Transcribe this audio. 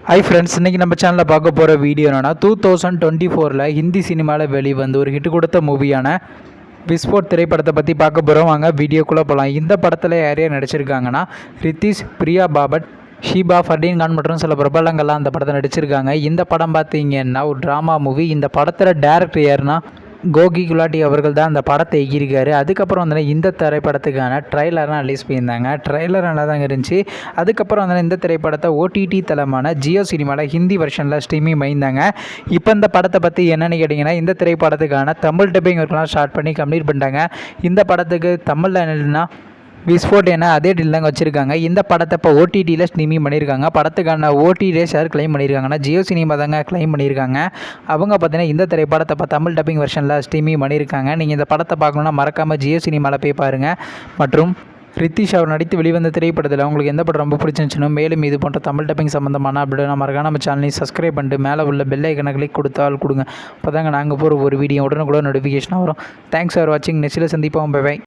Hi friends, இன்றைக்கி நம்ம சேனலில் பார்க்க போகிற வீடியோ என்னென்னா 2024 ஹிந்தி சினிமாவில் வெளிவந்து ஒரு ஹிட் கொடுத்த மூவியான விஸ்போட் திரைப்படத்தை பற்றி பார்க்க போகிறோம். வாங்க வீடியோக்குள்ளே போகலாம். இந்த படத்தில் யார் யார் நடிச்சிருக்காங்கன்னா ரித்திஷ், பிரியா பாபட், ஷீபா, ஃபர்டீன் கான் மற்றும் சில பிரபலங்கள்லாம் அந்த படத்தை நடிச்சிருக்காங்க. இந்த படம் பார்த்தீங்கன்னா ஒரு ட்ராமா மூவி. இந்த படத்தில் டேரக்டர் யாருன்னா கோகி குலாட்டி அவர்கள் தான் அந்த படத்தை இயக்கியிருக்காரு. அதுக்கப்புறம் வந்து இந்த திரைப்படத்துக்கான ட்ரைலர்லாம் ரிலீஸ் பண்ணியிருந்தாங்க. ட்ரைலர் நல்லா தாங்க இருந்துச்சு. அதுக்கப்புறம் வந்து இந்த திரைப்படத்தை ஓடிடி தளமான ஜியோ சினிமாவில் ஹிந்தி வெர்ஷனில் ஸ்ட்ரீமிங் பண்ணியிருந்தாங்க. இப்போ இந்த படத்தை பற்றி என்னென்னு கேட்டிங்கன்னா, இந்த திரைப்படத்துக்கான தமிழ் டப்பிங் ஒர்க்லாம் ஸ்டார்ட் பண்ணி கம்ப்ளீட் பண்ணிட்டாங்க. இந்த படத்துக்கு தமிழில் என்னென்னா விஸ்போட் என அதே டீல் தாங்க வச்சுருக்காங்க. இந்த படத்தை இப்போ ஓடிடியில் ஸ்ட்ரீமிங் பண்ணியிருக்காங்க. படத்துக்கான ஓடிடி ஷேர் கிளைம் பண்ணியிருக்காங்கன்னா ஜியோ சினிமா தாங்க கிளைம் பண்ணியிருக்காங்க. அவங்க பார்த்தீங்கன்னா இந்த திரைப்படத்தை இப்போ தமிழ் டப்பிங் வெர்ஷனில் ஸ்ட்ரீமிங் பண்ணியிருக்காங்க. நீங்கள் இந்த படத்தை பார்க்கணுன்னா மறக்காமல் ஜியோ சினிமாவில் போய் பாருங்கள். மற்றும் ரித்திஷ் அவர் நடித்து வெளிவந்த திரைப்படத்தில் உங்களுக்கு எந்த படம் ரொம்ப பிடிச்சிருந்துச்சுன்னு, மேலும் இது போன்ற தமிழ் டப்பிங் சம்மந்தமான அப்படின்னா மறக்காம நம்ம சேனலையும் சப்ஸ்கிரைப் பண்ணிட்டு மேலே உள்ள பெல் ஐக்கனை கிளிக் கொடுத்தால் கொடுங்க. அப்போ தாங்க நாங்கள் போகிற ஒரு வீடியோ உடனுக்குடன் நோட்டிஃபிகேஷனாக வரும். தேங்க்ஸ் ஃபார் வாட்சிங். நெக்ஸ்ட்டில் சந்திப்போம். Bye by.